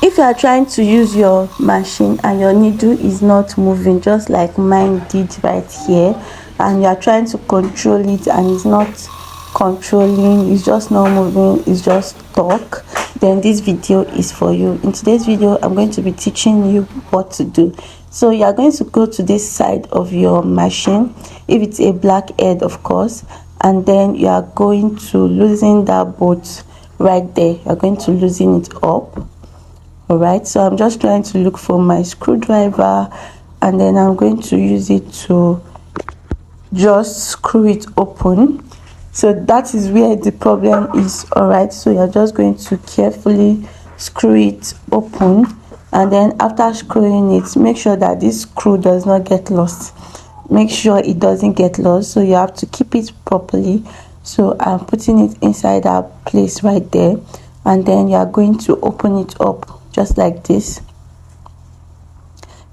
If you are trying to use your machine and your needle is not moving, just like mine did right here, and you are trying to control it and it's not controlling, it's just not moving, it's just stuck, then this video is for you. In today's video, I'm going to be teaching you what to do. So you are going to go to this side of your machine, if it's a black head, of course, and then you are going to loosen that bolt right there. You're going to loosen it up. All right, so I'm just trying to look for my screwdriver, and then I'm going to use it to just screw it open. So that is where the problem is. All right, so you're just going to carefully screw it open, and then after screwing it, make sure that this screw does not get lost. Make sure it doesn't get lost, so you have to keep it properly. So I'm putting it inside that place right there, and then you are going to open it up just like this.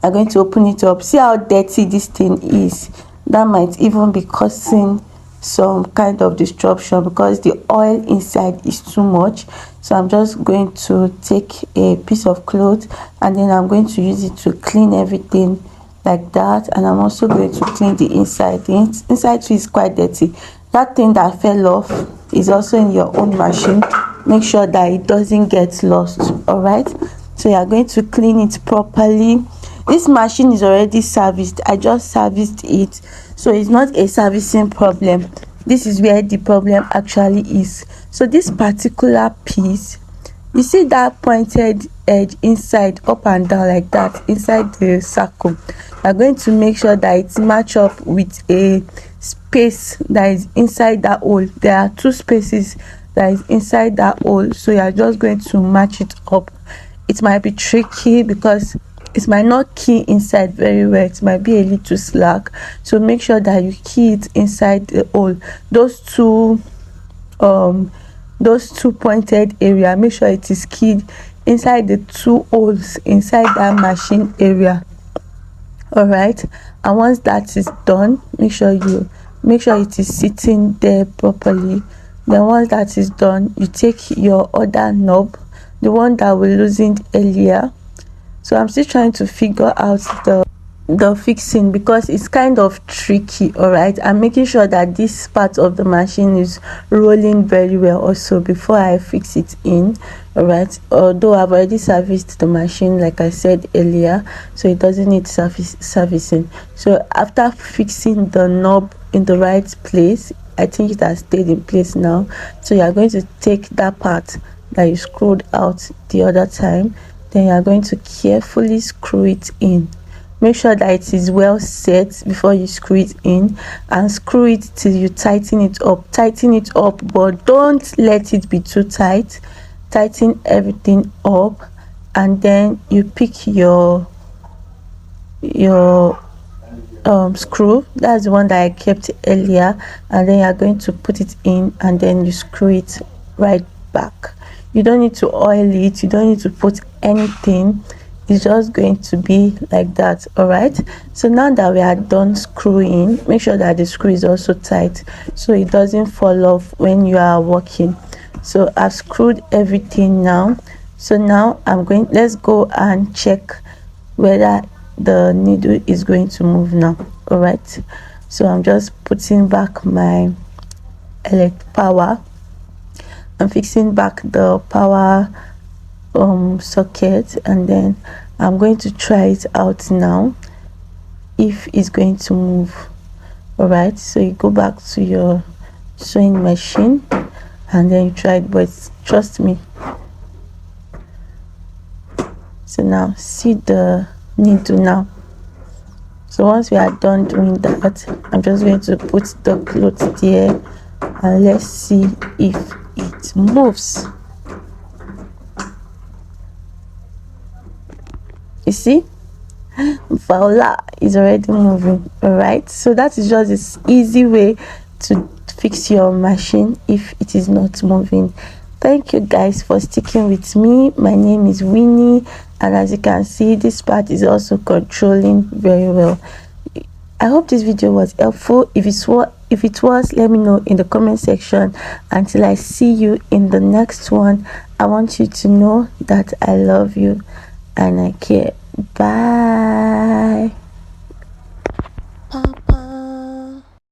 I'm going to open it up. See how dirty this thing is. That might even be causing some kind of disruption because the oil inside is too much. So I'm just going to take a piece of cloth, and then I'm going to use it to clean everything like that. And I'm also going to clean the inside. The inside too is quite dirty. That thing that fell off is also in your own machine. Make sure that it doesn't get lost. All right, so you are going to clean it properly. This machine is already serviced. I just serviced it, so it's not a servicing problem. This is where the problem actually is. So this particular piece, you see that pointed edge inside, up and down like that, inside the circle. You're going to make sure that it's match up with a space that is inside that hole. There are two spaces that is inside that hole, so you're just going to match it up. It might be tricky because it might not key inside very well. It might be a little slack, so make sure that you key it inside the hole. Those two pointed area, make sure it is keyed inside the two holes inside that machine area. All right, and once that is done, make sure it is sitting there properly. Then once that is done, you take your other knob, the one that we loosened earlier. So I'm still trying to figure out the fixing because it's kind of tricky. All right, I'm making sure that this part of the machine is rolling very well also before I fix it in. All right, although I've already serviced the machine like I said earlier, so it doesn't need servicing. So after fixing the knob in the right place, I think it has stayed in place now. So you are going to take that part that you screwed out the other time, then you are going to carefully screw it in. Make sure that it is well set before you screw it in, and screw it till you tighten it up. Tighten it up, but don't let it be too tight. Tighten everything up, and then you pick your screw. That's the one that I kept earlier, and then you're going to put it in, and then you screw it right back. You don't need to oil it, you don't need to put anything. It's just going to be like that. All right, so now that we are done screwing, make sure that the screw is also tight so it doesn't fall off when you are working. So I've screwed everything now. So now let's go and check whether the needle is going to move now. All right, so I'm just putting back my power. I'm fixing back the power socket, and then I'm going to try it out now if it's going to move. All right, so you go back to your sewing machine and then you try it, but trust me. So now see the needle now. So once we are done doing that, I'm just going to put the cloth there and let's see if it moves. You see, voila, is already moving. All right, so that is just this easy way to fix your machine if it is not moving. Thank you guys for sticking with me. My name is Winnie, and as you can see, this part is also controlling very well. I hope this video was helpful. If If it was, let me know in the comment section. Until I see you in the next one, I want you to know that I love you and I care. Bye.